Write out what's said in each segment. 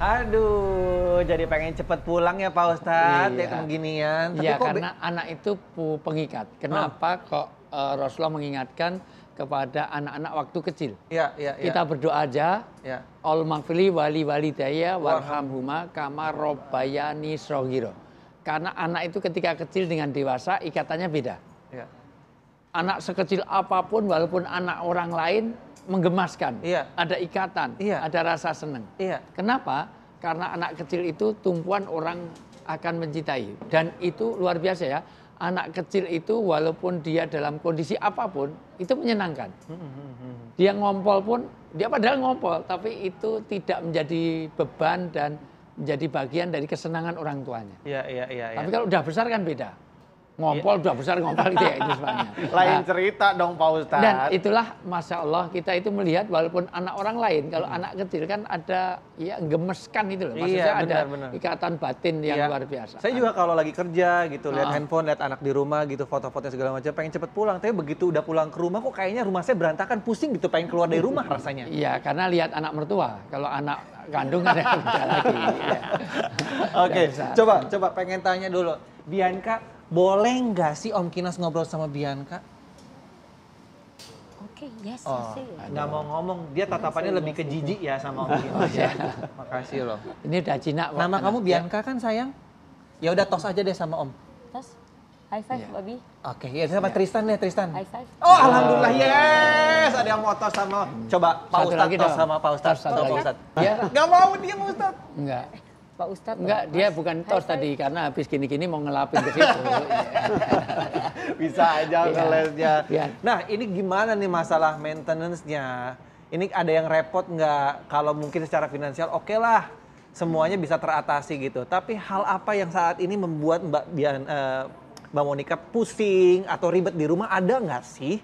Aduh, jadi pengen cepet pulang ya Pak Ustadz, ya Iya. beginian. Tapi Iya, kok karena anak itu pengikat. Kenapa kok Rasulullah mengingatkan kepada anak-anak waktu kecil? Iya, iya, iya. Kita berdoa aja, Ya. Al maghfirli wali walidayya warhamhuma kama robbayani shaghira. Karena anak itu ketika kecil dengan dewasa ikatannya beda. Iya. Anak sekecil apapun walaupun anak orang lain menggemaskan. Iya. Ada ikatan, Iya. ada rasa senang. Iya. Kenapa? Karena anak kecil itu tumpuan orang akan mencintai. Dan itu luar biasa ya. Anak kecil itu walaupun dia dalam kondisi apapun, itu menyenangkan. Dia ngompol pun, dia padahal ngompol, tapi itu tidak menjadi beban dan menjadi bagian dari kesenangan orang tuanya. Iya, iya, iya. Tapi kalau udah besar kan beda. Ngompol udah besar ngompol gitu ya itu sebabnya. Lain cerita dong Pak Ustadz. Dan itulah Masya Allah kita itu melihat walaupun anak orang lain, kalau anak kecil kan ada ya gemeskan itu loh. Maksudnya Iya, ada benar. ikatan batin yang Iya. luar biasa. Saya juga kalau lagi kerja gitu, lihat handphone, lihat anak di rumah gitu, foto-foto segala macam, pengen cepet pulang. Tapi begitu udah pulang ke rumah kok kayaknya rumah saya berantakan, pusing gitu, pengen keluar dari rumah rasanya. Iya, karena lihat anak mertua. Kalau anak kandung ada beda lagi. Ya. Oke, Bisa. coba pengen tanya dulu. Bianca, boleh nggak sih Om Kinas ngobrol sama Bianca? Oke, yes, Oh, sih. nggak mau ngomong. Dia tatapannya lebih ke jijik ya sama Om Kinas ya. Makasih loh. Ini udah Cina. Pak. Nama kamu Ya. Bianca kan sayang? Ya udah tos aja deh sama Om. Terus, high five, Iya. Babi. Oke, ya sama Tristan deh, Tristan. High five. Oh, alhamdulillah, yes. Ada yang mau tos sama. Coba Pak Satu Ustadz lagi tos dong. sama Pak Ustadz. Tos satu Coba, lagi. Pak Ustadz. Ya. Nggak mau dia Pak Ustadz. Enggak. Pak Ustadz. Enggak, dia bukan tos tadi karena habis gini-gini mau ngelapin ke situ. Bisa aja Iya. ngelesnya. Iya. Nah, ini gimana nih masalah maintenance-nya? Ini ada yang repot nggak? Kalau mungkin secara finansial oke lah. Semuanya bisa teratasi gitu. Tapi hal apa yang saat ini membuat Mbak Monica pusing atau ribet di rumah ada nggak sih?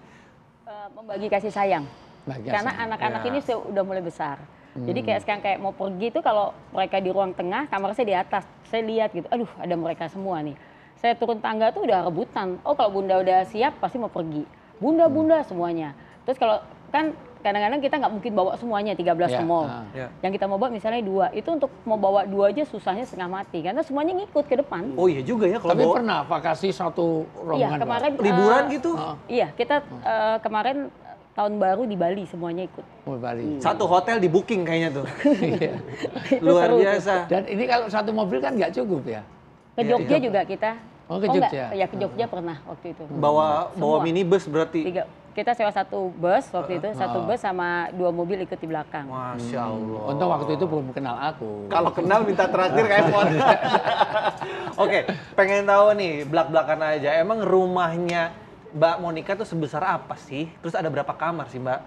Membagi kasih sayang. Bagi Karena kasih. anak-anak Ya. ini udah mulai besar. Jadi kayak sekarang kayak mau pergi itu kalau mereka di ruang tengah, kamar saya di atas. Saya lihat gitu, aduh ada mereka semua nih. Saya turun tangga tuh udah rebutan. Oh kalau bunda udah siap pasti mau pergi. Bunda semuanya. Terus kalau kan kadang-kadang kita nggak mungkin bawa semuanya 13 Ya, ke mall. Ya. Yang kita mau bawa misalnya 2. Itu untuk mau bawa 2 aja susahnya setengah mati. Karena semuanya ngikut ke depan. Oh iya juga ya kalau Tapi bawa pernah vakasi satu Iya rombongan. Pak? kemarin liburan gitu. Iya kita kemarin tahun baru di Bali semuanya ikut. Mau Bali. Satu hotel di booking kayaknya tuh. Iya. Itu Luar seru tuh. biasa. Dan ini kalau satu mobil kan nggak cukup ya. Ke Iya, Jogja juga kita. Oh, ke enggak, Jogja. ya ke Jogja pernah waktu itu. Bawa Semua. minibus berarti. Kita sewa satu bus waktu itu, satu bus sama 2 mobil ikut di belakang. Masya Allah. Untung waktu itu belum kenal aku. Kalau kenal minta traktir kayak iPhone. Oke, pengen tahu nih belak-belakan aja. Emang rumahnya Mbak Monica tuh sebesar apa sih? Terus ada berapa kamar sih Mbak?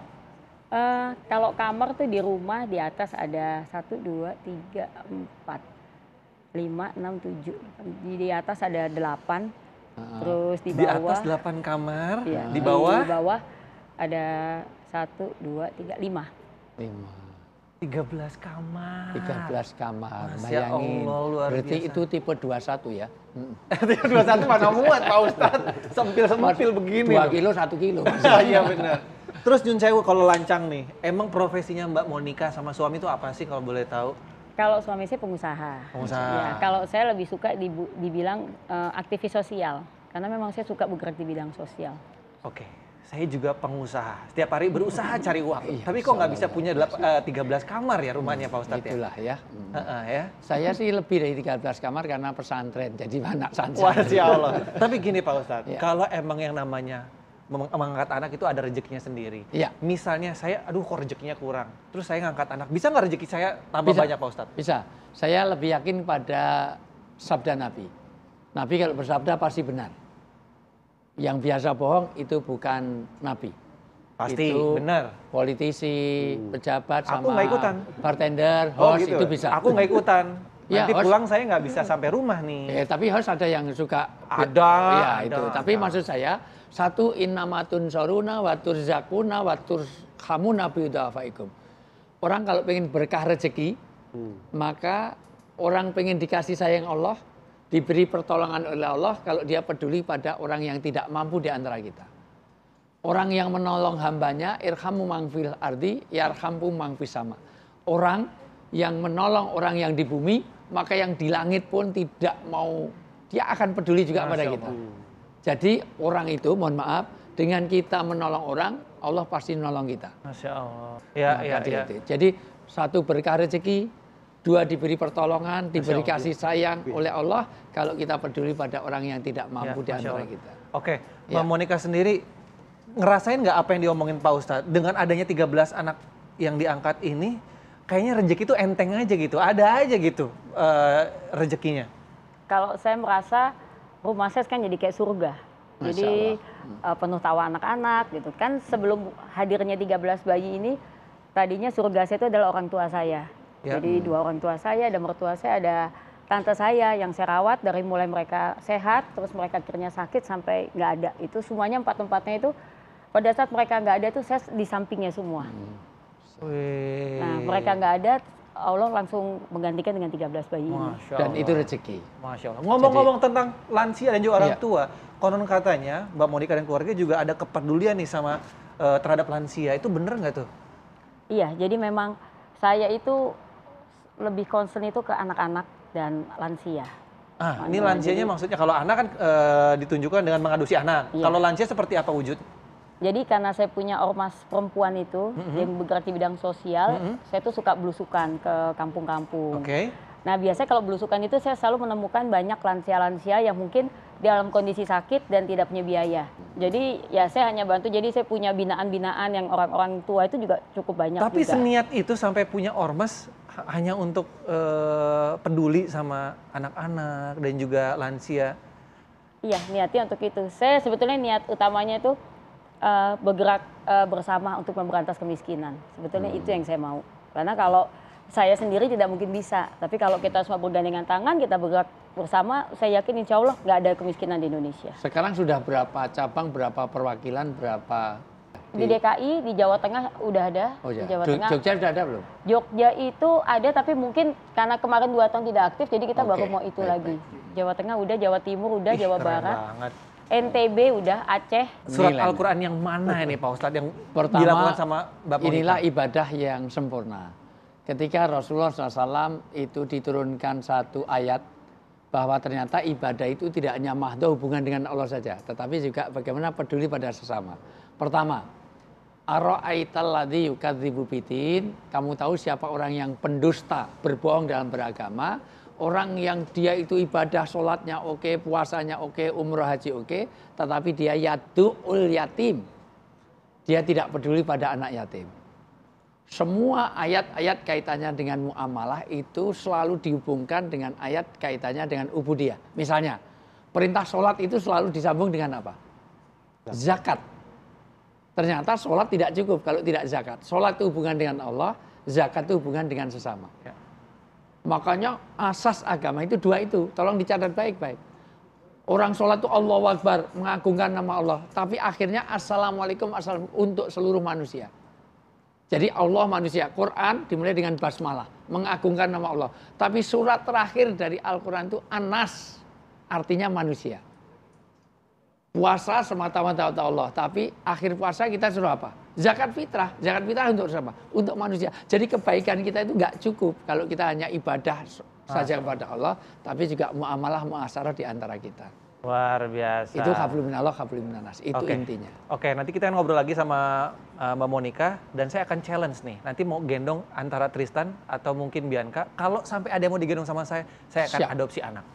Kalau kamar tuh di rumah di atas ada 1, 2, 3, 4, 5, 6, 7. Di atas ada 8. Terus di Di bawah. atas 8 kamar, Iya, di bawah Di bawah ada 1, 2, 3, 5. 5. 13 kamar. 13 kamar. Masya Bayangin. Allah, luar Berarti biasa. itu tipe 21 ya. 21 mana muat Pak Ustadz. Sempil-sempil begini. 2 loh. kilo 1 kilo. Iya benar. Terus Jun Sewu kalau lancang nih, emang profesinya Mbak Monica sama suami itu apa sih kalau boleh tahu? Kalau suami saya pengusaha. Pengusaha. Ya, kalau saya lebih suka dibilang aktivis sosial. Karena memang saya suka bergerak di bidang sosial. Oke, saya juga pengusaha. Setiap hari berusaha cari uang. Iya, Tapi kok nggak bisa insya punya 13 kamar ya rumahnya Pak Ustadz ya? Itulah ya. Ya. Saya sih lebih dari 13 kamar karena pesantren. Jadi anak Wah, santri. ya Allah. Tapi gini Pak Ustadz, Ya. kalau emang yang namanya mengangkat anak itu ada rezekinya sendiri. Iya. Misalnya saya, aduh kok rezekinya kurang. Terus saya ngangkat anak, bisa nggak rezeki saya tambah Bisa. banyak Pak Ustadz? Bisa. Saya lebih yakin pada sabda Nabi. Nabi kalau bersabda pasti benar. Yang biasa bohong itu bukan Nabi. Pasti, Itu benar. Politisi, pejabat, Aku sama nggak ikutan. bartender, Oh host gitu. itu bisa. Aku nggak ikutan. Ya, Nanti host. pulang saya nggak bisa sampai rumah nih. Tapi host ada yang suka. Ada, Ya ada, itu. Tapi ada. maksud saya, satu innamatun soruna watur zakuna watur hamuna biudafaikum. Orang kalau pengen berkah rezeki, maka orang pengen dikasih sayang Allah, diberi pertolongan oleh Allah kalau dia peduli pada orang yang tidak mampu di antara kita. Orang yang menolong hambanya, irhamu mangfil ardi, yarhampu mangfis sama. Orang yang menolong orang yang di bumi, maka yang di langit pun tidak mau, dia akan peduli juga pada kita. Jadi orang itu, mohon maaf, dengan kita menolong orang, Allah pasti menolong kita. Masya Allah. Ya. Jadi satu berkah rezeki, dua diberi pertolongan, diberi kasih sayang oleh Allah kalau kita peduli pada orang yang tidak mampu di antara kita. Oke, Mbak Monika sendiri ngerasain nggak apa yang diomongin Pak Ustadz? Dengan adanya 13 anak yang diangkat ini, kayaknya rezeki itu enteng aja gitu, ada aja gitu rezekinya. Kalau saya merasa rumah saya kan jadi kayak surga. Jadi penuh tawa anak-anak gitu kan. Sebelum hadirnya 13 bayi ini, tadinya surga saya itu adalah orang tua saya. Ya. Jadi 2 orang tua saya, ada mertua saya, ada tante saya yang saya rawat dari mulai mereka sehat, terus mereka akhirnya sakit sampai nggak ada. Itu semuanya 4 tempatnya itu pada saat mereka nggak ada tuh saya di sampingnya semua. Nah mereka nggak ada, Allah langsung menggantikan dengan 13 bayi ini. Dan itu rezeki. Masya Allah. Ngomong-ngomong tentang lansia dan juga orang tua, konon katanya Mbak Monika dan keluarga juga ada kepedulian nih sama terhadap lansia. Itu bener nggak tuh? Iya, jadi memang saya itu lebih concern itu ke anak-anak dan lansia. Ini lansianya maksudnya kalau anak kan ditunjukkan dengan mengadopsi anak. Kalau lansia seperti apa wujud? Jadi karena saya punya ormas perempuan itu yang bergerak di bidang sosial, saya tuh suka belusukan ke kampung-kampung. Nah biasanya kalau belusukan itu saya selalu menemukan banyak lansia-lansia yang mungkin dalam kondisi sakit dan tidak punya biaya. Jadi ya saya hanya bantu, jadi saya punya binaan-binaan yang orang-orang tua itu juga cukup banyak. Tapi juga. seniat itu sampai punya ormas hanya untuk peduli sama anak-anak dan juga lansia. Iya, niatnya untuk itu. Saya sebetulnya niat utamanya itu bergerak bersama untuk memberantas kemiskinan. Sebetulnya itu yang saya mau. Karena kalau saya sendiri tidak mungkin bisa. Tapi kalau kita semua bergandengan tangan, kita bergerak bersama, saya yakin insya Allah nggak ada kemiskinan di Indonesia. Sekarang sudah berapa cabang, berapa perwakilan, berapa? Di DKI, di Jawa Tengah udah ada. Oh ya. Di Jawa Tengah. Jogja sudah ada belum? Jogja itu ada, tapi mungkin karena kemarin 2 tahun tidak aktif, jadi kita baru mau itu lagi. Jawa Tengah udah, Jawa Timur udah, Jawa Barat. Banget. NTB udah, Aceh. Surat Al-Quran yang mana ini Pak Ustadz yang pertama, dilakukan sama Mbak Monika? Inilah ibadah yang sempurna. Ketika Rasulullah SAW itu diturunkan satu ayat bahwa ternyata ibadah itu tidak hanya mahdhu hubungan dengan Allah saja, tetapi juga bagaimana peduli pada sesama. Pertama, ara'aital ladzi yukadzibu bidin, kamu tahu siapa orang yang pendusta, berbohong dalam beragama, orang yang dia itu ibadah, sholatnya oke, puasanya oke, umroh haji oke, tetapi dia yadu'ul yatim. Dia tidak peduli pada anak yatim. Semua ayat-ayat kaitannya dengan muamalah itu selalu dihubungkan dengan ayat kaitannya dengan ubudiyah. Misalnya, perintah sholat itu selalu disambung dengan apa? Zakat. Ternyata sholat tidak cukup kalau tidak zakat. Sholat itu hubungan dengan Allah, zakat itu hubungan dengan sesama. Makanya asas agama itu 2 itu. Tolong dicatat baik-baik. Orang sholat itu Allahu Akbar, mengagungkan nama Allah. Tapi akhirnya Assalamualaikum untuk seluruh manusia. Jadi Allah manusia, Quran dimulai dengan basmalah, mengagungkan nama Allah. Tapi surat terakhir dari Al-Quran itu An-Nas, artinya manusia. Puasa semata-mata untuk Allah, tapi akhir puasa kita suruh apa? Zakat fitrah untuk siapa? Untuk manusia. Jadi kebaikan kita itu nggak cukup kalau kita hanya ibadah saja kepada Allah, tapi juga muamalah muasyarah di antara kita. Luar biasa. Itu hablum minallah, hablum minannas. Itu intinya. Oke, nanti kita ngobrol lagi sama Mbak Monika dan saya akan challenge nih. Nanti mau gendong antara Tristan atau mungkin Bianca. Kalau sampai ada yang mau digendong sama saya akan adopsi anak.